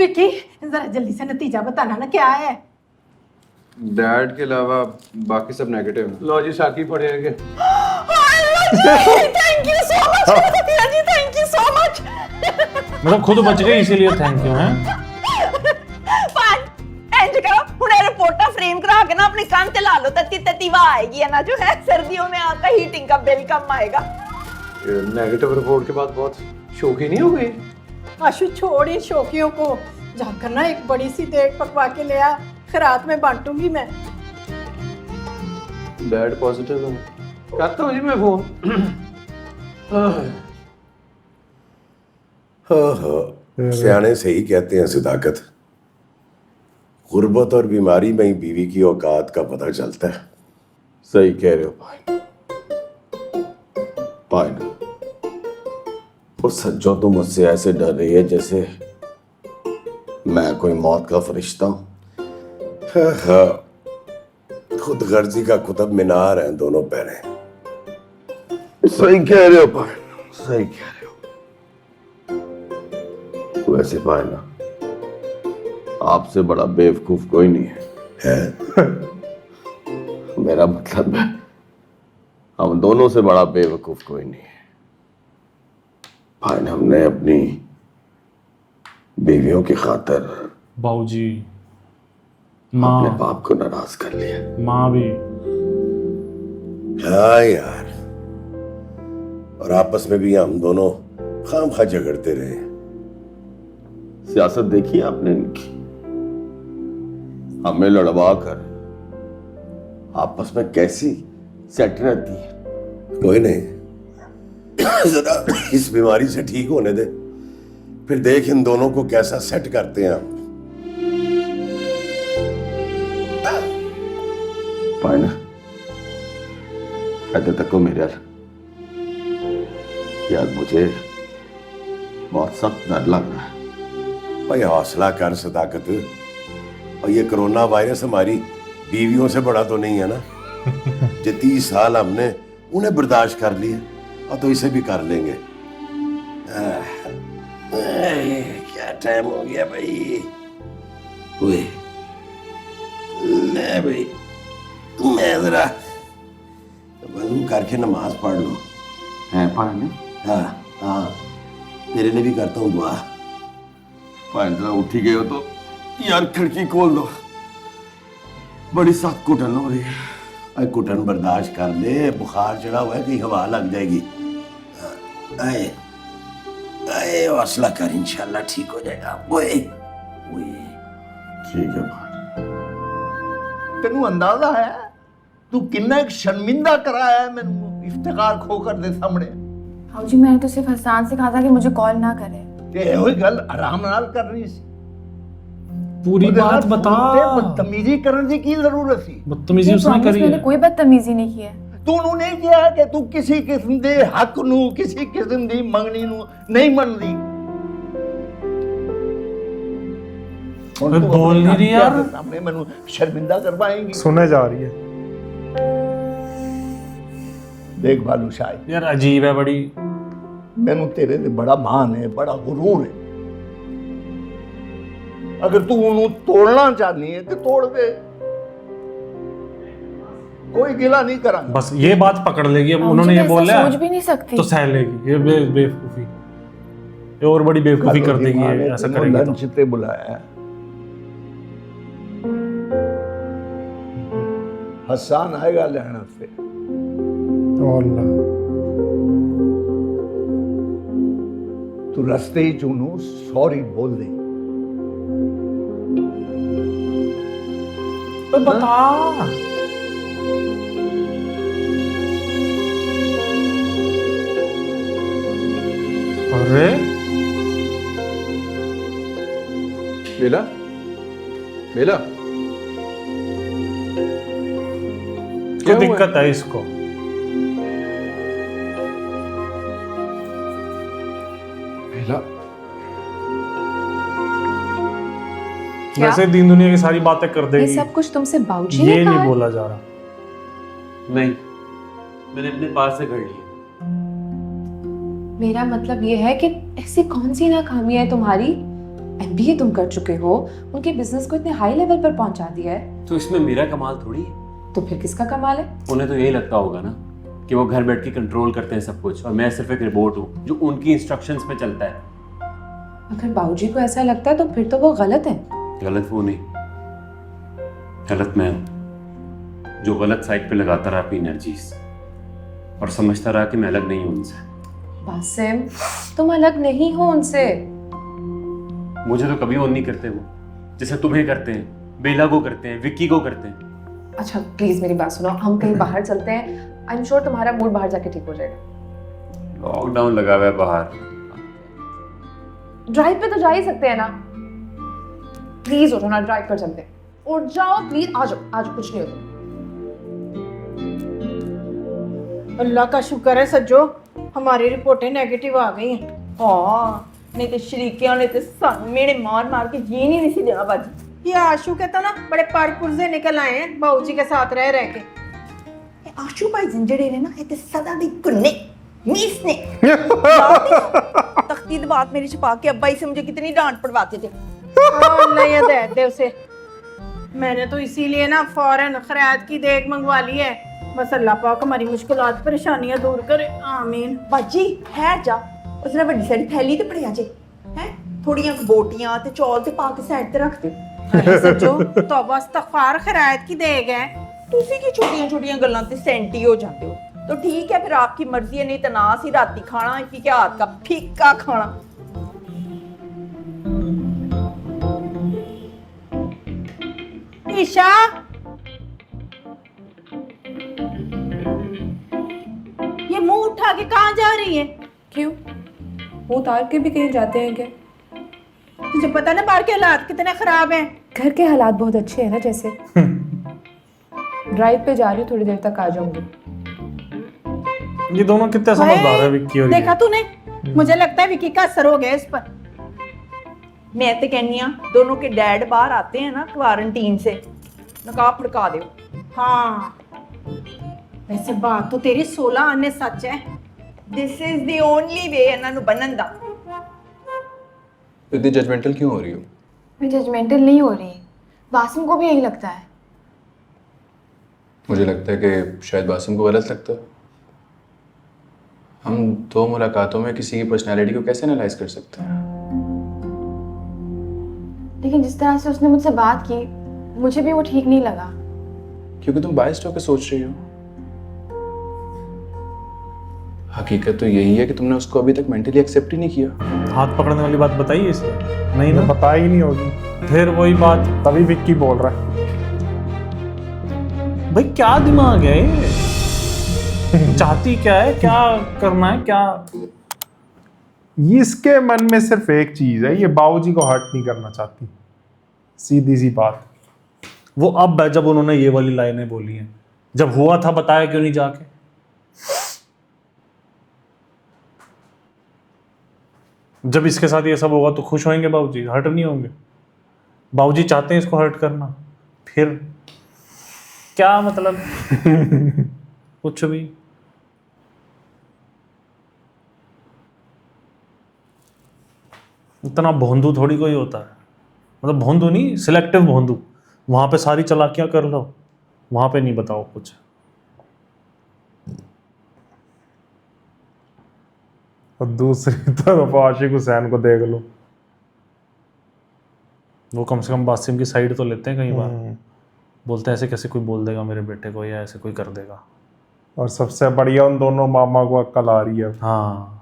विकी जरा जल्दी से नतीजा बताना ना क्या है। डैड के अलावा बाकी सब नेगेटिव हैं। लो जी साकी पड़ेंगे। थैंक यू सो मच जी, थैंक यू सो मच। मतलब खुद बच गई इसीलिए थैंक यू हैं। इंज करो हुणे रिपोर्टा फ्रेम करा के ना अपनी कान ते ला लो, तत्ती तत्ती हवा आएगी है ना, जो है सर्दियों में आपका हीटिंग का बिल कम आएगा। नेगेटिव रिपोर्ट के बाद बहुत शौकी नहीं हो गई? आशु छोड़ इन शौकियों को, जाकर ना एक बड़ी सी देग पकवा के ले आ, खैरात में बांटूंगी मैं। डैड पॉजिटिव है। करता हूँ जी मैं फोन। सियाने से ही कहते हैं सदाकत, गुर्बत और बीमारी में ही बीवी की औकात का पता चलता है। सही कह रहे हो पायना। और सज्जो तुम मुझसे ऐसे डर रही है जैसे मैं कोई मौत का फरिश्ता हूं। खुद गर्जी का कुतुब मीनार हैं दोनों पैरे। सही कह रहे हो पायना, सही कह रहे हो। वैसे पायना आपसे बड़ा बेवकूफ कोई नहीं है। मेरा मतलब है हम दोनों से बड़ा बेवकूफ कोई नहीं है। भाई हमने अपनी बीवियों की खातिर बाबूजी अपने माँ बाप को नाराज कर लिया। माँ भी। हाँ यार, और आपस में भी हम दोनों खामखा झगड़ते रहे। सियासत देखी आपने इनकी, हमें लड़वा कर आपस में कैसी सेट रहती है। कोई नहीं, जरा इस बीमारी से ठीक होने दे, फिर देख इन दोनों को कैसा सेट करते हैं हम। पायना ऐसे तक को मेरे यार मुझे बहुत सख्त डर लग रहा है। भाई हौसला कर सदाकत, और ये कोरोना वायरस हमारी बीवियों से बड़ा तो नहीं है ना। जो 30 साल हमने उन्हें बर्दाश्त कर लिए, और तो इसे भी कर लेंगे। क्या टाइम हो गया भाई। ओए ले भाई, मैं जरा वज़ू करके नमाज पढ़ लो। है पायना? हाँ हाँ, तेरे लिए भी करता हूँ दुआ। पायना उठी गए हो तो यार खिड़की खोल दो, बड़ी सख्त घुटन हो रही है। अरे घुटन बर्दाश्त कर ले, बुखार चढ़ा हुआ है, कहीं हवा लग जाएगी। आए आए, हौसला कर, इंशाल्लाह ठीक हो जाएगा। ओए ओए, ठीक है भाई। तेनू अंदाजा है तू किन्ना एक शर्मिंदा कराया है मैनू इफ्तिखार खोकर दे सामने। हाँ जी, मैंने तो सिर्फ हसान से कहा था कि मुझे कॉल ना करे। ते वही गल आराम नाल करनी सी, पूरी बात बता। बदतमीजी करने की की जरूरत थी? बदतमीजी उसने करी मैंने है। कोई बदतमीजी नहीं की है। तू नहीं किया कि तू किसी किस्म दे हक नू, किसी किस्म दी मंगनी नू नहीं मनदी। बोल नहीं रही यार, सामने मैनू शर्मिंदा करवाएंगी। सुने जा रही है। देख बालू शाह, यार अजीब है बड़ी। मैनू तेरे ते बड़ा मान है, बड़ा गुरूर है। अगर तू उन्हें तोड़ना चाहनी है तो तोड़ दे, कोई गिला नहीं करा। बस ये बात पकड़ लेगी। अब उन्होंने ये बोला सोच भी नहीं सकती तो सह लेगी। ये बेवकूफी, ये और बड़ी बेवकूफी कर देगी ये, ऐसा करेगी तो। लंच पे बुलाया है, हसान आएगा लेना से। तू रस्ते ही चुनू सॉरी बोल दे। बता। अरे बेला, बेला क्या दिक्कत है इसको? बेला वैसे दीन दुनिया की सारी बातें कर देगी। ये सब कुछ तुमसे बाबूजी ने ये कहा नहीं है? बोला जा रहा। नहीं, मैंने अपने पास से कर लिया। मेरा मतलब ये है कि ऐसी कौन सी नाकामी है तुम्हारी, MBA तुम कर चुके हो, उनके बिजनेस को इतने हाई लेवल पर पहुंचा दिया है, तो इसमें मेरा कमाल थोड़ी है। तो फिर किसका कमाल है? उन्हें तो यही लगता होगा ना कि वो घर बैठ के कंट्रोल करते हैं सब कुछ, और मैं सिर्फ एक रिपोर्ट हूँ जो उनकी इंस्ट्रक्शंस पे चलता है। अगर बाबूजी को ऐसा लगता है तो फिर तो वो गलत है। गलत वो नहीं, गलत मैं हूँ जो गलत साइड पे लगाता रहा अपनी एनर्जीज और समझता रहा कि मैं अलग नहीं हूँ उनसे। बासिम, तुम अलग नहीं हो उनसे। मुझे तो कभी वो नहीं करते वो, जैसे तुम्हें करते हैं, बेला को करते हैं, विक्की को करते हैं। अच्छा प्लीज मेरी बात सुनो, हम कहीं बाहर चलते हैं। आई एम श्योर तुम्हारा मूड बाहर जाके ठीक हो जाएगा। लॉकडाउन लगा हुआ है बाहर, ड्राइव पे तो जा ही सकते हैं ना। प्लीज उठो ना, ड्राइव पर चलते हैं। उठ जाओ प्लीज, आ जाओ, आज कुछ नहीं होता। अल्लाह का शुक्र है सज्जो, हमारी रिपोर्टें नेगेटिव आ गई हैं। हाँ, नहीं तो शरीकियां ने तो सन मेरे मार मार के जी नहीं सी देना बाजी। ये आशू के तो ना बड़े पुरजे निकल आए हैं बाबूजी के साथ रह रह के। ये आशू भाई जिंजड़े ने ना इतने सदा दी कुन्ने मीस ने तख्ती दबात मेरी छुपा के अब्बाई से मुझे कितनी डांट पड़वाते थे। अल्लाह ये दे उसे। मैंने तो इसीलिए ना फौरन खैरात की देग मंगवा ली है। बस अल्लाह पाक हमारी मुश्किलात परेशानियां दूर करे, आमीन। बाजी है जा उसने बड़ी सारी थैली ते पड़िया जे हैं, थोड़ियां बोटियां ते चौल ते पा के साइड ते रख दे। अरे सज्जो तौबा इस्तगफार खैरात की देग है। तुसी की छोटियां छोटियां गल्लां ते सेंटी हो जाते हो। तो ठीक है फिर आपकी मर्जी है, नहीं तो ना सी राती खाना की क्या हाथ का फीका खाना। ईशा ये मुंह उठा के कहाँ जा रही है? क्यों, वो उतार के भी कहीं जाते हैं क्या? तुझे पता ना बाहर के हालात कितने खराब हैं। घर के हालात बहुत अच्छे हैं ना, जैसे ड्राइव पे जा रही हूँ, थोड़ी देर तक आ जाऊंगी। ये दोनों कितने समझदार है विक्की और देखा तूने, मुझे लगता है विक्की का असर हो गया इस पर। मैं तो कहनी हाँ दोनों के डैड बाहर आते हैं ना क्वारंटीन से, नकाब फड़का दो। हाँ वैसे बात तो तेरी 16 आने सच है। This is the only way इन्हों बनन दा। इतनी जजमेंटल क्यों हो रही हो? मैं जजमेंटल नहीं हो रही, बासिम को भी यही लगता है। मुझे लगता है कि शायद बासिम को गलत लगता है। हम दो मुलाकातों में किसी की पर्सनैलिटी को कैसे एनालाइज कर सकते हैं? लेकिन जिस तरह से उसने मुझसे बात की, मुझे भी वो ठीक नहीं लगा। क्योंकि तुम बायस्ड होकर सोच रही हो। हकीकत तो यही है कि तुमने उसको अभी तक मेंटली एक्सेप्ट ही नहीं किया। हाथ पकड़ने वाली बात बताइए इसे। नहीं ना, पता ही नहीं होगी, फिर वही बात। तभी विक्की बोल रहा है। भाई क्या दिमाग है ये? चाहती क्या है, क्या करना है, क्या? इसके मन में सिर्फ एक चीज है, ये बाबूजी को हर्ट नहीं करना चाहती, सीधी सी बात। वो अब है जब उन्होंने ये वाली लाइनें बोली हैं। जब हुआ था बताया क्यों नहीं जाके? जब इसके साथ ये सब होगा तो खुश होंगे बाबूजी, हर्ट नहीं होंगे। बाबूजी चाहते हैं इसको हर्ट करना, फिर क्या मतलब? कुछ भी। इतना भोंदू थोड़ी कोई होता है, मतलब भोंदू नहीं, सिलेक्टिव भोंदू। वहां पे सारी चालाकियां कर लो, वहां पे नहीं बताओ कुछ। और दूसरी तरफ आशिक हुसैन को देख लो, वो कम से कम बासिम की साइड तो लेते हैं कई बार। बोलते हैं ऐसे कैसे कोई बोल देगा मेरे बेटे को, या ऐसे कोई कर देगा। और सबसे बढ़िया उन दोनों मामा को अक्ल आ रही है। हाँ,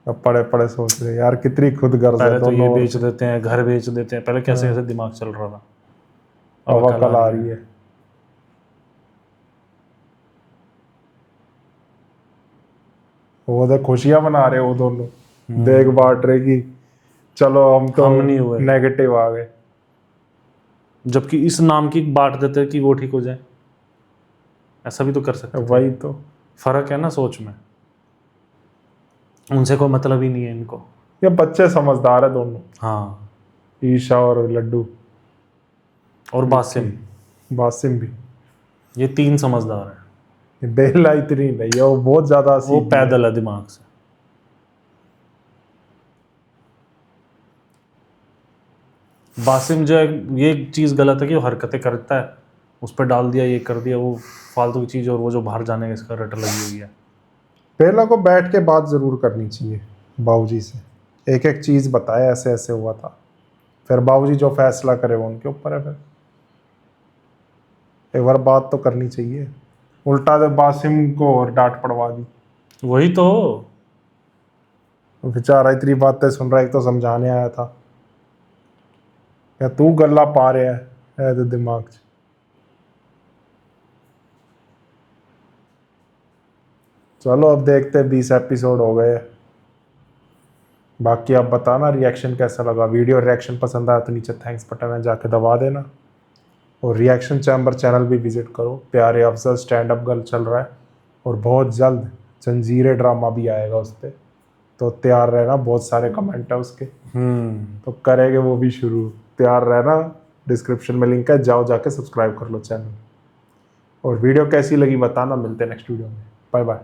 अब पड़े पड़े सोच रहे यार कितनी खुद गर्ज है पहले तो ये दोनों। बेच देते हैं, घर बेच देते हैं, पहले कैसे कैसे दिमाग चल रहा था। अब अक्ल आ रही है। वो तो खुशियां मना रहे वो दोनों, देख बांट रहे कि चलो हम तो हम नहीं हुए। नेगेटिव आ गए, जबकि इस नाम की बांट देते हैं कि वो ठीक हो जाए। ऐसा भी तो कर सकते थे। वही तो फर्क है ना सोच में। उनसे कोई मतलब ही नहीं है इनको। ये बच्चे समझदार है दोनों, हाँ, ईशा और लड्डू और बासिम बासिम भी। ये तीन समझदार है। ये बेला इतनी नहीं है, वो बहुत ज्यादा वो सीधी है। पैदल है दिमाग से। बासिम जो है ये चीज़ गलत है कि वो हरकतें करता है, उस पर डाल दिया, ये कर दिया, वो फालतू की चीज़, और वो जो बाहर जाने का इसका रट लगी हुई है। पहला को बैठ के बात ज़रूर करनी चाहिए बाबूजी से, एक एक चीज़ बताए ऐसे ऐसे हुआ था, फिर बाबूजी जो फैसला करे वो उनके ऊपर है। फिर एक बार बात तो करनी चाहिए, उल्टा तो बासिम को और डांट पड़वा दी। वही तो। बेचारा इतनी बातें सुन रहा है, एक तो समझाने आया था, या तू गल्ला पा रहा है तो दिमाग च। चलो अब देखते हैं, 20 एपिसोड हो गए, बाकी आप बताना रिएक्शन कैसा लगा। वीडियो रिएक्शन पसंद आया तो नीचे थैंक्स बटन है, जाके दबा देना, और रिएक्शन चैम्बर चैनल भी विजिट करो। प्यारे अफजल स्टैंड अप गर्ल चल रहा है, और बहुत जल्द जंजीरें ड्रामा भी आएगा उस पर, तो तैयार रहना, बहुत सारे कमेंट है उसके, तो करेंगे वो भी शुरू, तैयार रहना। डिस्क्रिप्शन में लिंक है, जाओ जाके सब्सक्राइब कर लो चैनल, और वीडियो कैसी लगी बताना। मिलते हैं नेक्स्ट वीडियो में, बाय बाय।